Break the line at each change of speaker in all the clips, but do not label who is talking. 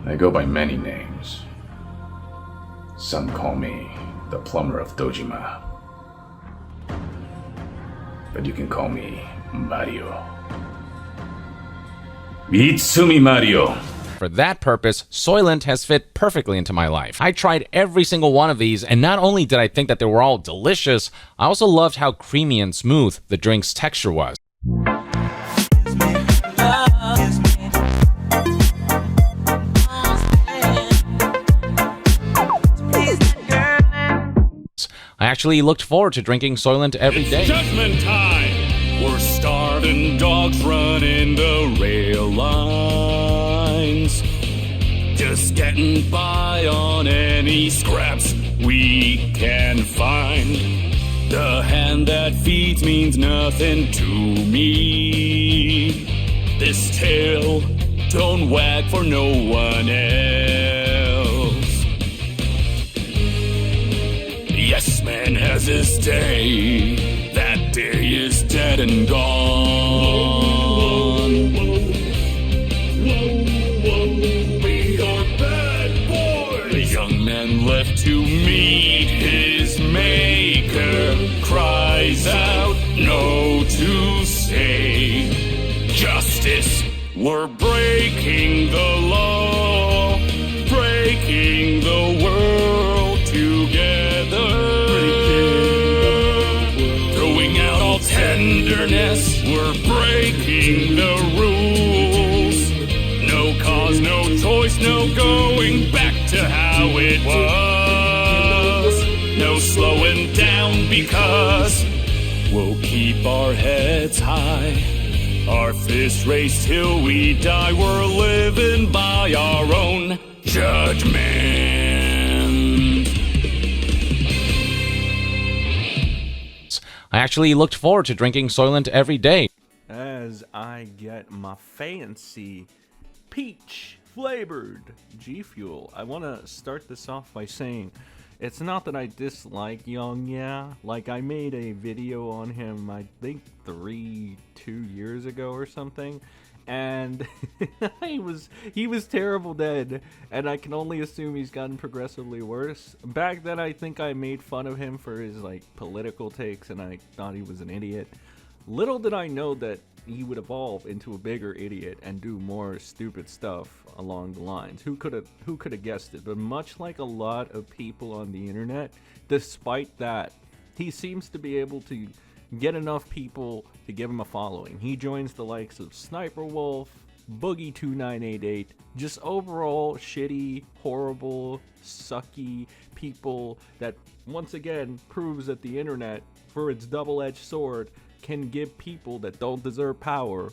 I go by many names. Some call me the plumber of Dojima. But you can call me Mario. Itsumi Mario.
For that purpose, Soylent has fit perfectly into my life. I tried every single one of these, and not only did I think that they were all delicious, I also loved how creamy and smooth the drink's texture was. I actually looked forward to drinking Soylent every day.
It's judgment time! We're starving dogs running the rail lines. Just getting by on any scraps we can find. The hand that feeds means nothing to me. This tail don't wag for no one else. Yes, man has his day. That day is dead and gone. We are bad boys. The young man left to meet his maker cries out no to say. Justice, we're breaking the law, breaking the world together. Throwing out all tenderness, we're breaking the rules. No cause, no choice, no going back to how it was. No slowing down because we'll keep our heads high. Our fists raised till we die. We're living by our own judgment.
I actually looked forward to drinking Soylent every day.
As I get my fancy peach flavored G Fuel, I want to start this off by saying it's not that I dislike Yong Yea. Like, I made a video on him, I think 2 years ago or something, and he was terrible dead, and I can only assume he's gotten progressively worse. Back then, I think I made fun of him for his, like, political takes, and I thought he was an idiot. Little did I know that he would evolve into a bigger idiot and do more stupid stuff along the lines. Who could have guessed it? But much like a lot of people on the internet, despite that, he seems to be able to get enough people to give him a following. He joins the likes of Sniper Wolf, Boogie2988, just overall shitty, horrible, sucky people that once again proves that the internet, for its double-edged sword, can give people that don't deserve power.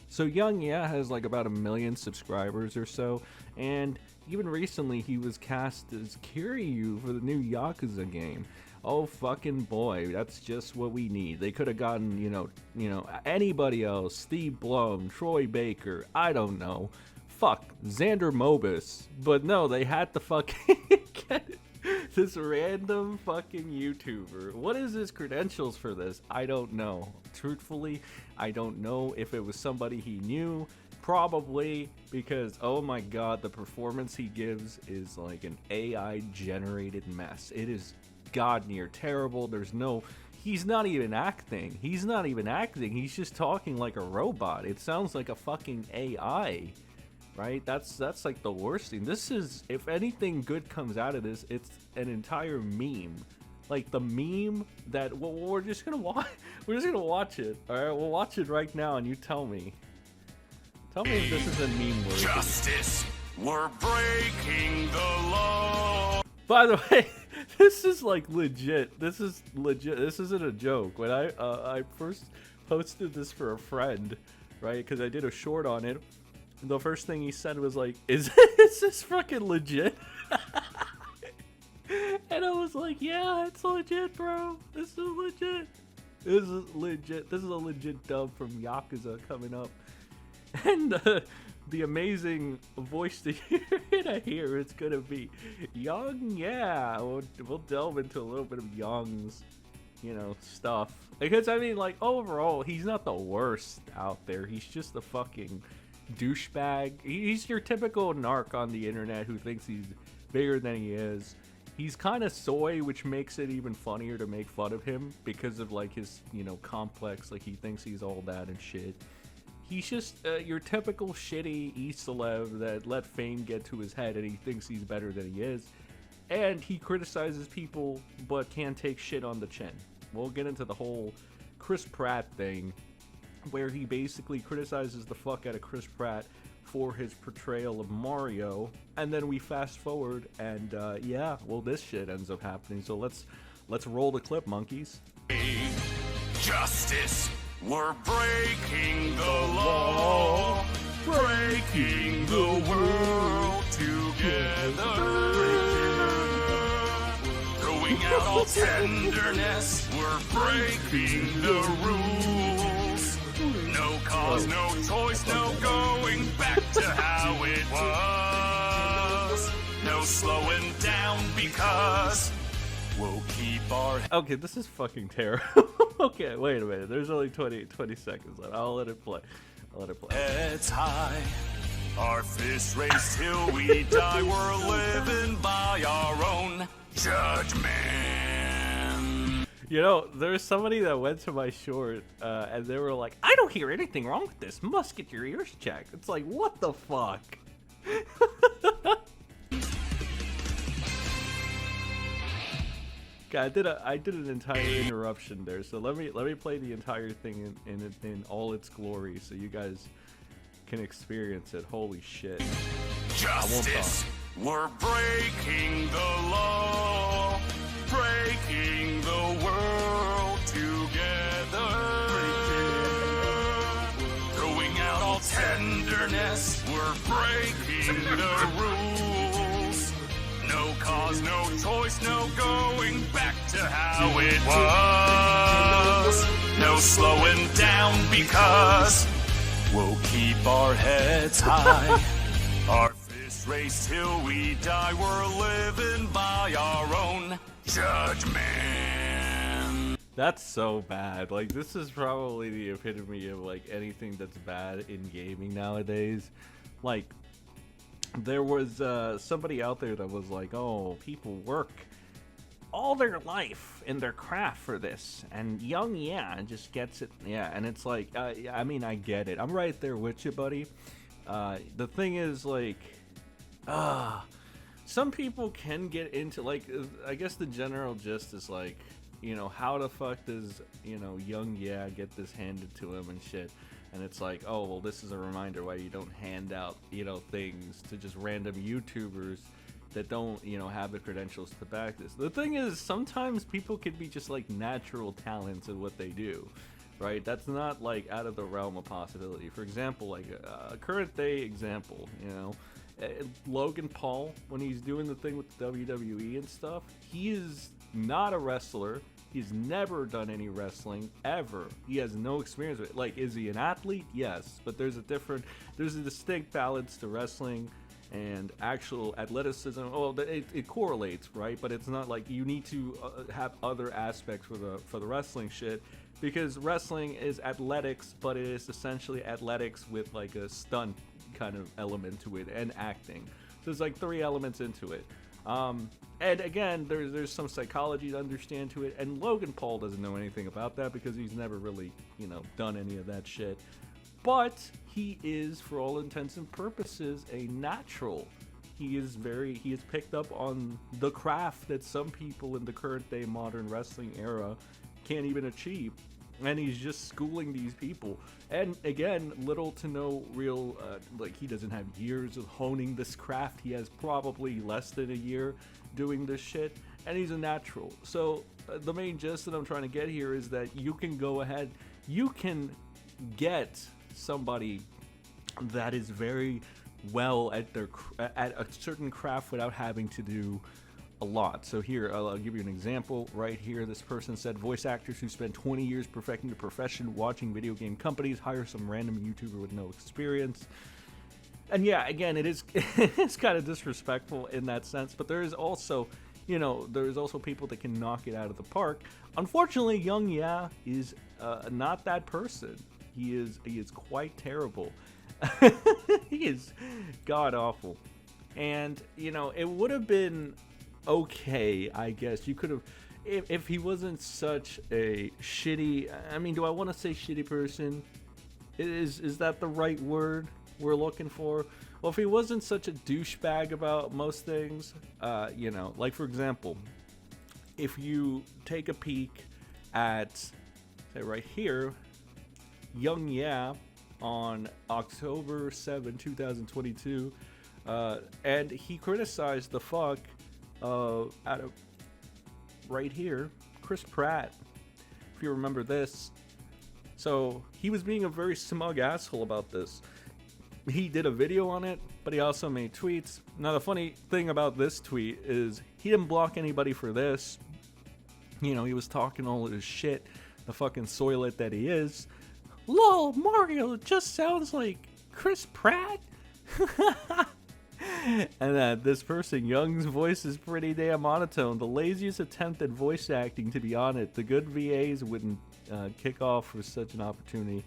So Yong Yea has like about 1 million subscribers or so, and even recently he was cast as Kiryu for the new Yakuza game. Oh fucking boy, that's just what we need. They could have gotten, you know, anybody else, Steve Blum, Troy Baker, I don't know. Fuck, Xander Mobus. But no, they had to fucking get this random fucking YouTuber. What is his credentials for this? I don't know. Truthfully, I don't know if it was somebody he knew. Probably, because oh my god, the performance he gives is like an AI generated mess. It is god near terrible. He's not even acting. He's just talking like a robot. It sounds like a fucking AI. Right? That's like the worst thing. This is, if anything good comes out of this, it's an entire meme. Like the meme that we're just gonna watch. We're just gonna watch it. All right, we'll watch it right now, and you tell me. Tell me if this is a meme worthy.
Justice, we're breaking the law.
By the way, this is like legit. This is legit. This isn't a joke. When I first posted this for a friend, right? Because I did a short on it. The first thing he said was like, is this fucking legit? And I was like, yeah, it's legit, bro. This is legit. This is legit. This is a legit dub from Yakuza coming up. And the amazing voice to hear it, I hear it's going to be Yong Yea. We'll delve into a little bit of Yong's, stuff. Because, I mean, like, overall, he's not the worst out there. He's just the fucking... douchebag. He's your typical narc on the internet who thinks he's bigger than he is. He's kind of soy, which makes it even funnier to make fun of him because of like his, you know, complex, like he thinks he's all that and shit. He's just your typical shitty e-celeb that let fame get to his head and he thinks he's better than he is. And he criticizes people but can't take shit on the chin. We'll get into the whole Chris Pratt thing where he basically criticizes the fuck out of Chris Pratt for his portrayal of Mario, and then we fast forward and yeah, well, this shit ends up happening. So let's roll the clip, monkeys.
Justice, we're breaking the law, breaking the world together, throwing out all tenderness, we're breaking the rules. No cause, no choice, no going back to how it was. No slowing down because we'll keep our...
Okay, this is fucking terrible. Okay, wait a minute. There's only 20 seconds left. I'll let it play.
Heads high, our fists raised till we die. We're living by our own judgment.
You know, there's somebody that went to my short, and they were like, I don't hear anything wrong with this. Must get your ears checked. It's like, what the fuck? God, I did an entire interruption there, so let me play the entire thing in all its glory, so you guys can experience it. Holy shit!
Justice, we're breaking the law, breaking the world together, throwing out all tenderness. We're breaking the rules. No cause, no choice, no going back to how it was. No slowing down because we'll keep our heads high. Our fists raised till we die. We're living by our own judgment.
That's so bad. Like, this is probably the epitome of like anything that's bad in gaming nowadays. Like, there was somebody out there that was like, oh, people work all their life in their craft for this, and Yong Yea just gets it. Yeah, and it's like, I mean, I get it. I'm right there with you, buddy. The thing is, like, some people can get into, like, I guess the general gist is like, you know, how the fuck does, you know, Yong Yea get this handed to him and shit? And it's like, oh, well, this is a reminder why you don't hand out, you know, things to just random YouTubers that don't, you know, have the credentials to back this. The thing is, sometimes people can be just like natural talents in what they do, right? That's not like out of the realm of possibility. For example, like a current day example, you know, Logan Paul, when he's doing the thing with the WWE and stuff, he is not a wrestler. He's never done any wrestling ever. He has no experience with it. Like, is he an athlete? Yes, but there's a distinct balance to wrestling and actual athleticism. Well, it correlates, right? But it's not like you need to have other aspects for the wrestling shit, because wrestling is athletics, but it is essentially athletics with like a stunt kind of element to it and acting. So there's like 3 elements into it. And again, there's some psychology to understand to it, and Logan Paul doesn't know anything about that because he's never really, you know, done any of that shit. But he is, for all intents and purposes, a natural. He is picked up on the craft that some people in the current day modern wrestling era can't even achieve. And he's just schooling these people. And again, little to no real, like, he doesn't have years of honing this craft. He has probably less than a year doing this shit. And he's a natural. So the main gist that I'm trying to get here is that you can go ahead, you can get somebody that is very well at a certain craft without having to do a lot. So here, I'll give you an example right here. This person said, voice actors who spend 20 years perfecting the profession watching video game companies hire some random YouTuber with no experience. And yeah, again, it's kind of disrespectful in that sense, but there is also, you know, there's also people that can knock it out of the park. Unfortunately, Yong Yea is not that person. He is quite terrible. He is god awful. And, you know, it would have been okay, I guess. You could have, if he wasn't such a shitty, I mean, do I want to say shitty person? Is that the right word we're looking for? Well, if he wasn't such a douchebag about most things, you know, like for example, if you take a peek at, say right here, Yong Yea on October 7, 2022, and he criticized the fuck out of right here, Chris Pratt, if you remember this. So he was being a very smug asshole about this. He did a video on it, but he also made tweets. Now the funny thing about this tweet is he didn't block anybody for this. You know, he was talking all of his shit, the fucking soilet that he is. Lol, Mario just sounds like Chris Pratt. And this person, Young's voice is pretty damn monotone. The laziest attempt at voice acting, to be honest. The good VAs wouldn't kick off for such an opportunity.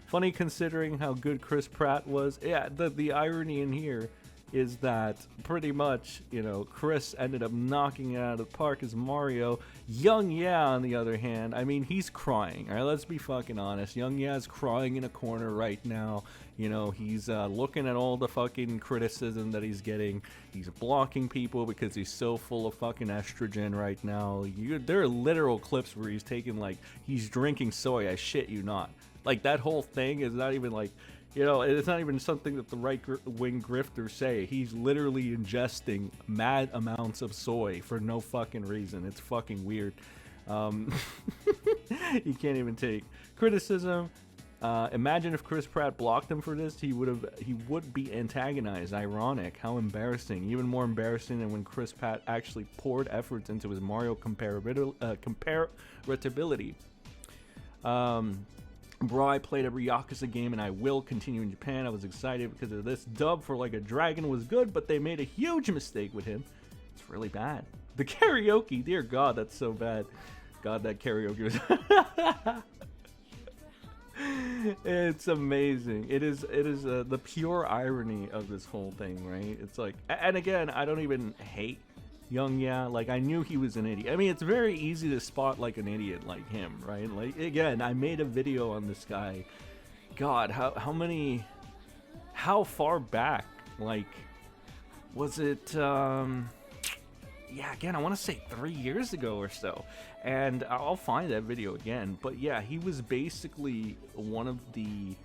Funny considering how good Chris Pratt was. Yeah, the irony in here is that pretty much, you know, Chris ended up knocking it out of the park as Mario. Yong Yea, on the other hand, I mean, he's crying. All right, let's be fucking honest. Yong Yea's crying in a corner right now. You know, he's looking at all the fucking criticism that he's getting. He's blocking people because he's so full of fucking estrogen right now. There are literal clips where he's taking, like, he's drinking soy. I shit you not. Like, that whole thing is not even, like, you know, it's not even something that the right-wing grifters say. He's literally ingesting mad amounts of soy for no fucking reason. It's fucking weird. He can't even take criticism. Imagine if Chris Pratt blocked him for this, he would be antagonized. Ironic. How embarrassing. Even more embarrassing than when Chris Pratt actually poured efforts into his Mario comparability. Bro, I played every Yakuza game and I will continue in Japan. I was excited because of this. Dub for Like a Dragon was good, but they made a huge mistake with him. It's really bad. The karaoke, dear God, that's so bad. God, that karaoke was... It's amazing. It is the pure irony of this whole thing, right? It's like, and again, I don't even hate Yong Yea. Like, I knew he was an idiot. I mean, it's very easy to spot like an idiot like him, right? Like, again, I made a video on this guy. God, how far back? Like, was it? Yeah, again, I want to say 3 years ago or so. And I'll find that video again. But yeah, he was basically one of the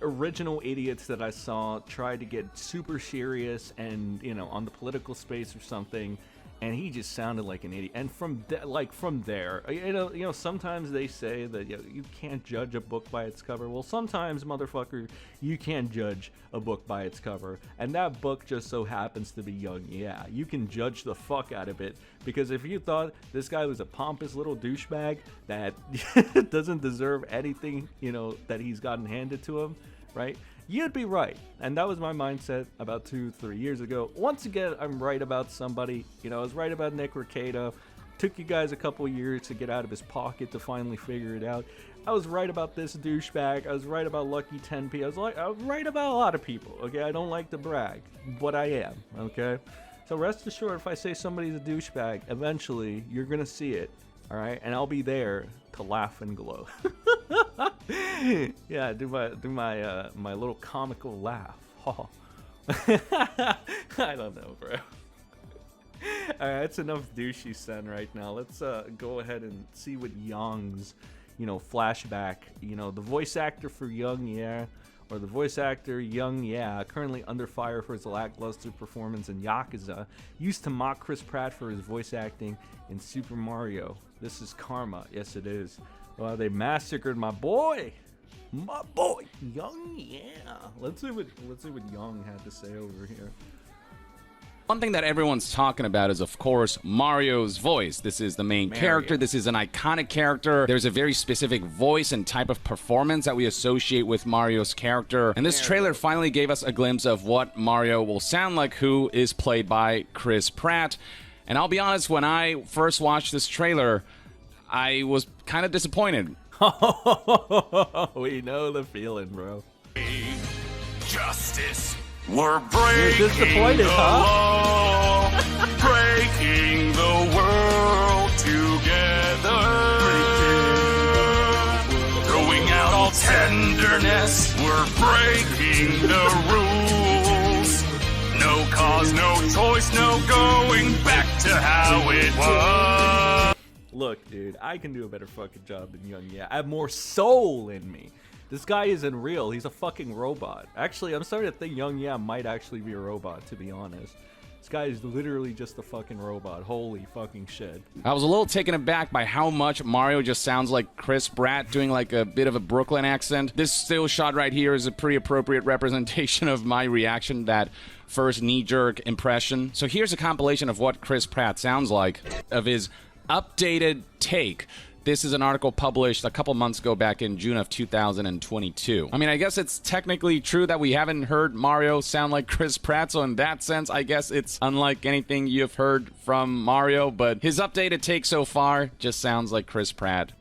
original idiots that I saw try to get super serious and, you know, on the political space or something. And he just sounded like an idiot. And from there, you know, sometimes they say that, you know, you can't judge a book by its cover. Well, sometimes, motherfucker, you can judge a book by its cover. And that book just so happens to be Yong Yea. You can judge the fuck out of it. Because if you thought this guy was a pompous little douchebag that doesn't deserve anything, you know, that he's gotten handed to him, right? You'd be right. And that was my mindset about 2-3 years ago. Once again, I'm right about somebody. You know, I was right about Nick Recato. Took you guys a couple years to get out of his pocket to finally figure it out. I was right about this douchebag. I was right about Lucky 10p. I was right about a lot of people, okay? I don't like to brag, but I am, okay? So rest assured, if I say somebody's a douchebag, eventually you're going to see it, all right? And I'll be there to laugh and glow. Yeah, do my little comical laugh. I don't know, bro. Alright, that's enough douchey sen right now. Let's go ahead and see what Yong's, you know, flashback. You know, the voice actor for Yong Yea, or the voice actor Yong Yea, currently under fire for his lackluster performance in Yakuza, used to mock Chris Pratt for his voice acting in Super Mario. This is karma. Yes, it is. Well, they massacred my boy, Yong Yea. Let's see what Yong had to say over here.
One thing that everyone's talking about is, of course, Mario's voice. This is the main character. This is an iconic character. There's a very specific voice and type of performance that we associate with Mario's character. And this trailer finally gave us a glimpse of what Mario will sound like, who is played by Chris Pratt. And I'll be honest, when I first watched this trailer, I was kind of disappointed.
We know the feeling, bro.
justice. We're breaking
disappointed,
the law, breaking the world together, throwing out all tenderness. We're breaking the rules. No cause, no choice, no going back to how it was.
Look, dude, I can do a better fucking job than Yong Yea. I have more soul in me. This guy isn't real. He's a fucking robot. Actually, I'm starting to think Yong Yea might actually be a robot, to be honest. This guy is literally just a fucking robot. Holy fucking shit.
I was a little taken aback by how much Mario just sounds like Chris Pratt doing like a bit of a Brooklyn accent. This still shot right here is a pretty appropriate representation of my reaction, that first knee-jerk impression. So here's a compilation of what Chris Pratt sounds like, of his updated take. This is an article published a couple months ago, back in June of 2022. I mean, I guess it's technically true that we haven't heard Mario sound like Chris Pratt, so in that sense, I guess it's unlike anything you've heard from Mario, but his updated take so far just sounds like Chris Pratt.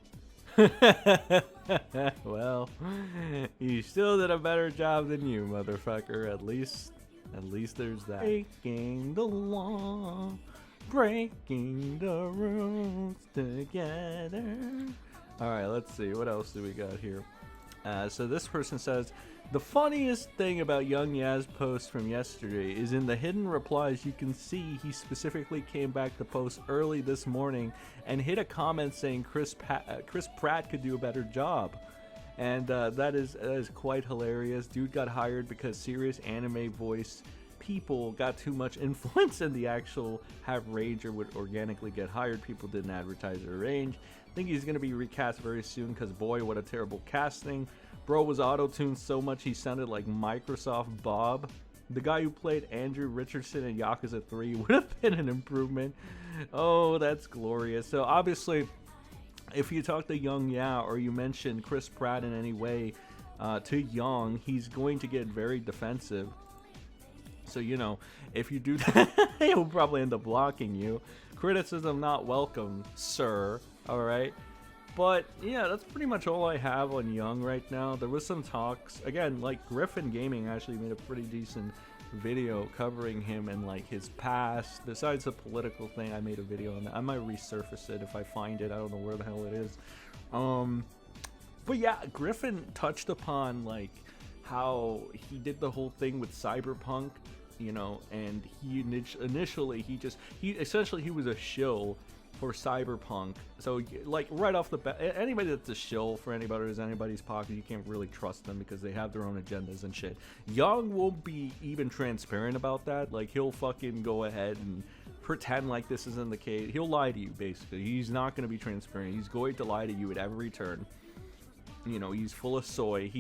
Well, he still did a better job than you, motherfucker. At least there's that. Breaking the law, breaking the rules together. Alright, let's see. What else do we got here? So this person says, the funniest thing about Yong Yea's post from yesterday is in the hidden replies you can see he specifically came back to post early this morning and hit a comment saying Chris Pratt could do a better job. And that is quite hilarious. Dude got hired because serious anime voice people got too much influence in the actual have range or would organically get hired. People didn't advertise their range. I think he's going to be recast very soon because boy, what a terrible casting. Bro was auto-tuned so much he sounded like Microsoft Bob. The guy who played Andrew Richardson in Yakuza 3 would have been an improvement. Oh, that's glorious. So obviously, if you talk to Yong Yea or you mention Chris Pratt in any way to Yong, he's going to get very defensive. So, you know, if you do that, he'll probably end up blocking you. Criticism not welcome, sir. Alright? But, yeah, that's pretty much all I have on Yong right now. There was some talks. Again, like, Griffin Gaming actually made a pretty decent video covering him and, like, his past. Besides the political thing, I made a video on that. I might resurface it if I find it. I don't know where the hell it is. But, yeah, Griffin touched upon, like, how he did the whole thing with Cyberpunk, you know, and he initially he was a shill for Cyberpunk. So like right off the bat, anybody that's a shill for anybody who's anybody's pocket, you can't really trust them because they have their own agendas and shit. Yong won't be even transparent about that. Like he'll fucking go ahead and pretend like this isn't the case. He'll lie to you basically. He's not going to be transparent. He's going to lie to you at every turn. You know, he's full of soy.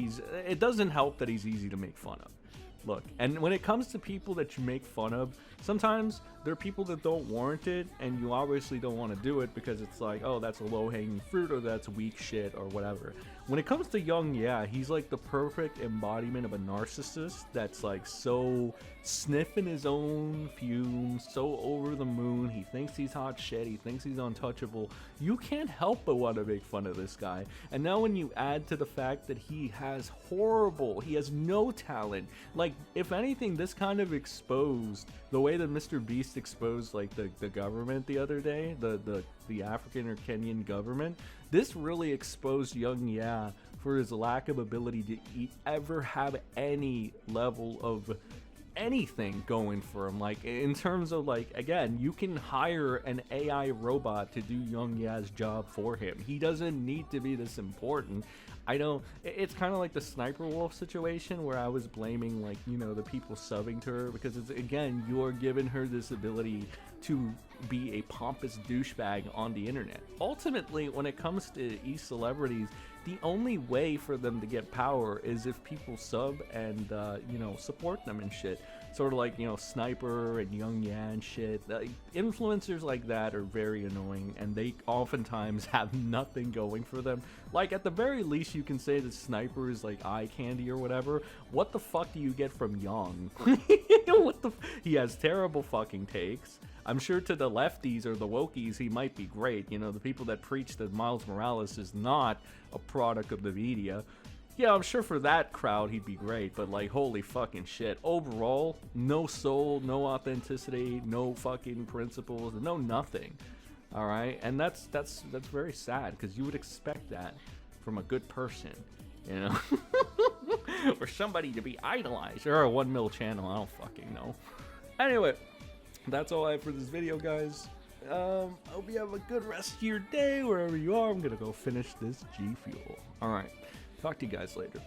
It doesn't help that he's easy to make fun of. Look, and when it comes to people that you make fun of, sometimes there are people that don't warrant it, and you obviously don't want to do it because it's like, oh, that's a low-hanging fruit, or that's weak shit, or whatever. When it comes to Yong Yea, he's like the perfect embodiment of a narcissist that's like so sniffing his own fumes, so over the moon. He thinks he's hot shit. He thinks he's untouchable. You can't help but want to make fun of this guy. And now when you add to the fact that he has no talent. Like, if anything, this kind of exposed the way that Mr. Beast exposed like the government the other day, the African or Kenyan government. This really exposed Yong Yea for his lack of ability to ever have any level of anything going for him. Like, in terms of, like, again, you can hire an AI robot to do Yong Yea's job for him. He doesn't need to be this important. It's kind of like the Sniper Wolf situation where I was blaming, like, you know, the people subbing to her, because it's, again, you're giving her this ability to be a pompous douchebag on the internet. Ultimately, when it comes to celebrities, the only way for them to get power is if people sub and, you know, support them and shit. Sort of like, you know, Sniper and Yong Yea and shit. Influencers like that are very annoying, and they oftentimes have nothing going for them. Like, at the very least, you can say that Sniper is like eye candy or whatever. What the fuck do you get from Yong? He has terrible fucking takes. I'm sure to the lefties or the wokies, he might be great. You know, the people that preach that Miles Morales is not a product of the media. Yeah, I'm sure for that crowd he'd be great, but like, holy fucking shit. Overall, no soul, no authenticity, no fucking principles, no nothing. All right, and that's very sad because you would expect that from a good person, you know, or somebody to be idolized, or a 1 mil channel. I don't fucking know. Anyway, that's all I have for this video, guys. Hope you have a good rest of your day wherever you are. I'm gonna go finish this G Fuel. All right. Talk to you guys later.